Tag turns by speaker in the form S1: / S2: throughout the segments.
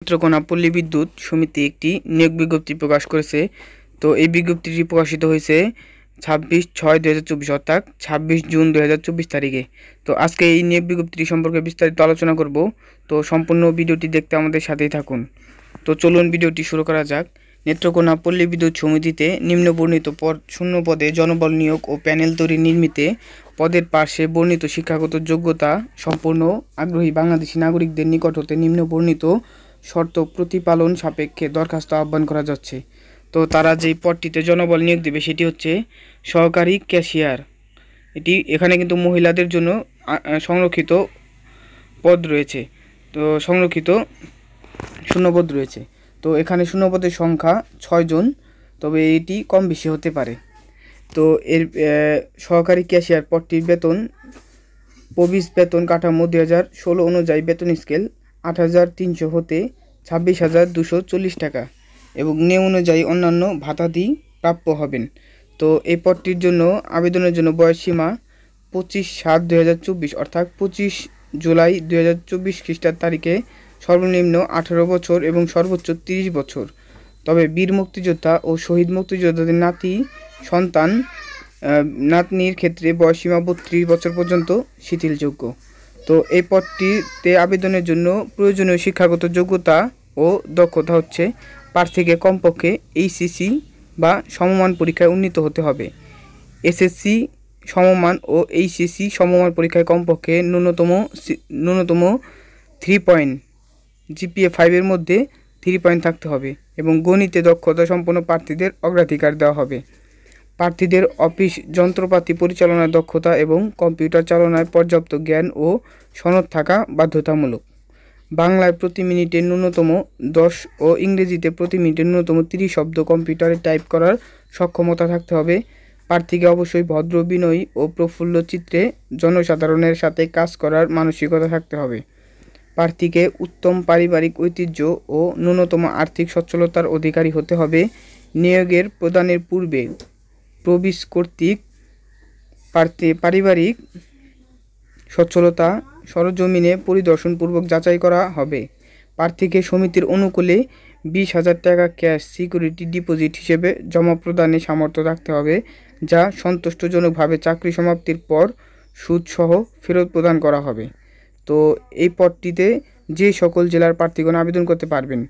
S1: নেত্রকোনা পল্লী বিদ্যুৎ সমিতি একটি নিয়োগ বিজ্ঞপ্তি প্রকাশ করেছে। তো এই বিজ্ঞপ্তিটি প্রকাশিত হয়েছে 26/6/2024 অর্থাৎ 26 জুন 2024 তারিখে। তো আজকে এই নিয়োগ বিজ্ঞপ্তিটি সম্পর্কে বিস্তারিত আলোচনা করব। তো সম্পূর্ণ ভিডিওটি দেখতে আমাদের সাথেই থাকুন। তো চলুন ভিডিওটি শুরু করা যাক। নেত্রকোনা পল্লী বিদ্যুৎ সমিতিতে নিম্নবর্ণিত শূন্য পদে জনবল নিয়োগ ও প্যানেল তৈরি নির্মিতে পদের পার্শ্বে বর্ণিত শিক্ষাগত যোগ্যতা সম্পূর্ণ আগ্রহী বাংলাদেশী নাগরিকদের নিকট হতে নিম্নবর্ণিত শর্ত প্রতিপালন সাপেক্ষে দরখাস্ত আহ্বান করা যাচ্ছে। তো তারা যেই পদটিতে জনবল নিয়োগ দেবে সেটি হচ্ছে সহকারী ক্যাশিয়ার। এখানে কিন্তু মহিলাদের জন্য সংরক্ষিত পদ রয়েছে। তো সংরক্ষিত শূন্যপদ রয়েছে। তো এখানে শূন্যপদের সংখ্যা 6 জন, তবে এটি কম বেশি হতে পারে। তো এর সহকারী ক্যাশিয়ার পদটির বেতন প্রবিস বেতন কাঠামো 2016 অনুযায়ী বেতন স্কেল 8,300 হতে 26,240 টাকা এবং নিয়ম অনুযায়ী অন্যান্য ভাতাদি প্রাপ্য হবেন। তো এই পদটির জন্য আবেদনের জন্য বয়সসীমা 25/7/2024 অর্থাৎ 25 জুলাই 2024 খ্রিস্টাব্দ তারিখে সর্বনিম্ন 18 বছর এবং সর্বোচ্চ 30 বছর। তবে বীর মুক্তিযোদ্ধা ও শহীদ মুক্তিযোদ্ধাদের নাতনির ক্ষেত্রে বয়সসীমা 32 বছর পর্যন্ত শিথিলযোগ্য। তো এই পদটিতে আবেদনের জন্য প্রয়োজনীয় শিক্ষাগত যোগ্যতা ও দক্ষতা হচ্ছে প্রার্থীকে কমপক্ষে এইচএসসি বা সমমান পরীক্ষায় উন্নীত হতে হবে। এসএসসি সমমান ও এইচএসসি সমমান পরীক্ষায় কমপক্ষে ন্যূনতম 3 পয়েন্ট জিপিএ 5 এর মধ্যে 3 পয়েন্ট থাকতে হবে এবং গণিতে দক্ষতা সম্পন্ন প্রার্থীদের অগ্রাধিকার দেওয়া হবে। প্রার্থীদের অফিস যন্ত্রপাতি পরিচালনার দক্ষতা এবং কম্পিউটার চালনায় পর্যাপ্ত জ্ঞান ও সনদ থাকা বাধ্যতামূলক। বাংলায় প্রতি মিনিটে ন্যূনতম 10 ও ইংরেজিতে প্রতি মিনিটে ন্যূনতম 30 শব্দ কম্পিউটারে টাইপ করার সক্ষমতা থাকতে হবে। প্রার্থীকে অবশ্যই ভদ্র, বিনয়ী ও প্রফুল্ল চিত্রে জনসাধারণের সাথে কাজ করার মানসিকতা থাকতে হবে। প্রার্থীকে উত্তম পারিবারিক ঐতিহ্য ও ন্যূনতম আর্থিক সচ্ছলতার অধিকারী হতে হবে। নিয়োগের প্রদানের পূর্বে প্রবিস কর্তৃক পারিবারিক সচ্ছলতা সরজমিনে পরিদর্শনপূর্বক যাচাই করা হবে। প্রার্থীকে সমিতির অনুকূলে 20,000 টাকা ক্যাশ সিকিউরিটি ডিপোজিট হিসেবে জমা প্রদানে সামর্থ্য থাকতে হবে, যা সন্তুষ্টজনকভাবে চাকরি সমাপ্তির পর সুদসহ ফেরত প্রদান করা হবে। তো এই পদটিতে যে সকল জেলার প্রার্থীগণ আবেদন করতে পারবেন,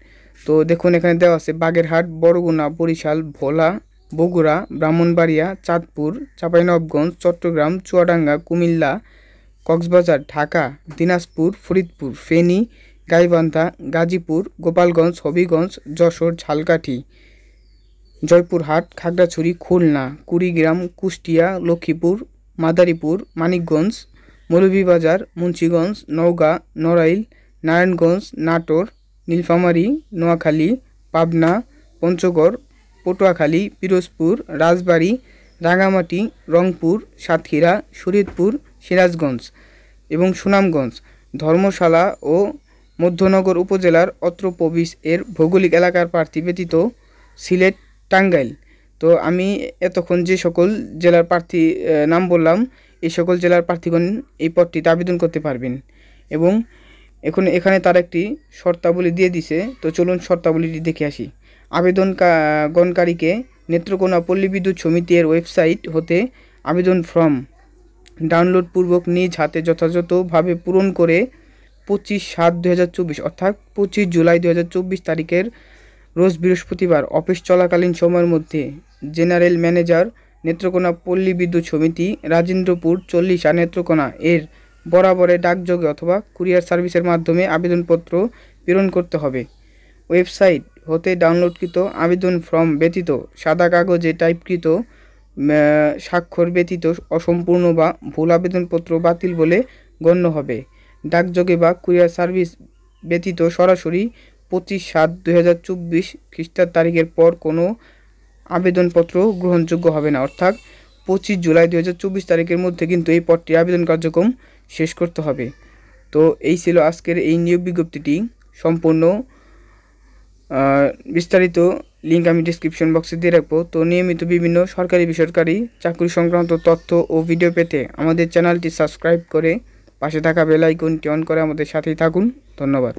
S1: তো দেখুন এখানে দেওয়া আছে বাগেরহাট, বরগুনা, বরিশাল, ভোলা, বগুড়া, ব্রাহ্মণবাড়িয়া, চাঁদপুর, চাঁপাইনবাবগঞ্জ, চট্টগ্রাম, চুয়াডাঙ্গা, কুমিল্লা, কক্সবাজার, ঢাকা, দিনাজপুর, ফরিদপুর, ফেনী, গাইবান্ধা, গাজীপুর, গোপালগঞ্জ, হবিগঞ্জ, যশোর, ঝালকাঠি, জয়পুরহাট, খাগড়াছড়ি, খুলনা, কুড়িগ্রাম, কুষ্টিয়া, লক্ষ্মীপুর, মাদারীপুর, মানিকগঞ্জ, মৌলভীবাজার, মুন্সিগঞ্জ, নওগাঁ, নড়াইল, নারায়ণগঞ্জ, নাটোর, নীলফামারী, নোয়াখালী, পাবনা, পঞ্চগড়, পটুয়াখালী, পিরোজপুর, রাজবাড়ী, রাঙামাটি, রংপুর, সাতক্ষীরা, শরীয়তপুর, সিরাজগঞ্জ এবং সুনামগঞ্জ, ধর্মশালা ও মধ্যনগর উপজেলার অত্র প্রবিস এর ভৌগোলিক এলাকার প্রার্থী ব্যতীত সিলেট, টাঙ্গাইল। তো আমি এতক্ষণ যে সকল জেলার প্রার্থী নাম বললাম, এই সকল জেলার প্রার্থীগণ এই পদটিতে আবেদন করতে পারবেন এবং এখানে তার একটি শর্তাবলী দিয়ে দিছে। তো চলুন শর্তাবলীটি দেখে আসি। আবেদনকারীকে নেত্রকোনা পল্লী বিদ্যুৎ সমিতির ওয়েবসাইট হতে আবেদন ফর্ম ডাউনলোড পূর্বক নিজ হাতে যথাযথভাবে পূরণ করে 25/7/2024 অর্থাৎ 25 জুলাই 2024 তারিখের রোজ বৃহস্পতিবার অফিস চলাকালীন সময়ের মধ্যে জেনারেল ম্যানেজার, নেত্রকোনা পল্লী বিদ্যুৎ সমিতি, রাজেন্দ্রপুর 40 নেত্রকোনা এর বরাবরে ডাকযোগে অথবা কুরিয়ার সার্ভিসের মাধ্যমে আবেদনপত্র প্রেরণ করতে হবে। ওয়েবসাইট হতে ডাউনলোডকৃত আবেদন ফর্ম ব্যতীত সাদা কাগজে টাইপকৃত স্বাক্ষর ব্যতীত অসম্পূর্ণ বা ভুল আবেদনপত্র বাতিল বলে গণ্য হবে। ডাকযোগে বা কুরিয়ার সার্ভিস ব্যতীত সরাসরি 25/7/2024 খ্রিস্টাব্দ তারিখের পর কোনো আবেদনপত্র গ্রহণযোগ্য হবে না, অর্থাৎ 25 জুলাই 2024 তারিখের মধ্যে কিন্তু এই পদটি আবেদন কার্যক্রম শেষ করতে হবে। তো এই ছিল আজকের এই নিয়োগ বিজ্ঞপ্তিটি। সম্পূর্ণ বিস্তারিত লিঙ্ক আমি ডিসক্রিপশন বক্সে দিয়ে রাখবো। তো নিয়মিত বিভিন্ন সরকারি বেসরকারি চাকরি সংক্রান্ত তথ্য ও ভিডিও পেতে আমাদের চ্যানেলটি সাবস্ক্রাইব করে পাশে থাকা বেল আইকনটি অন করে আমাদের সাথেই থাকুন। ধন্যবাদ।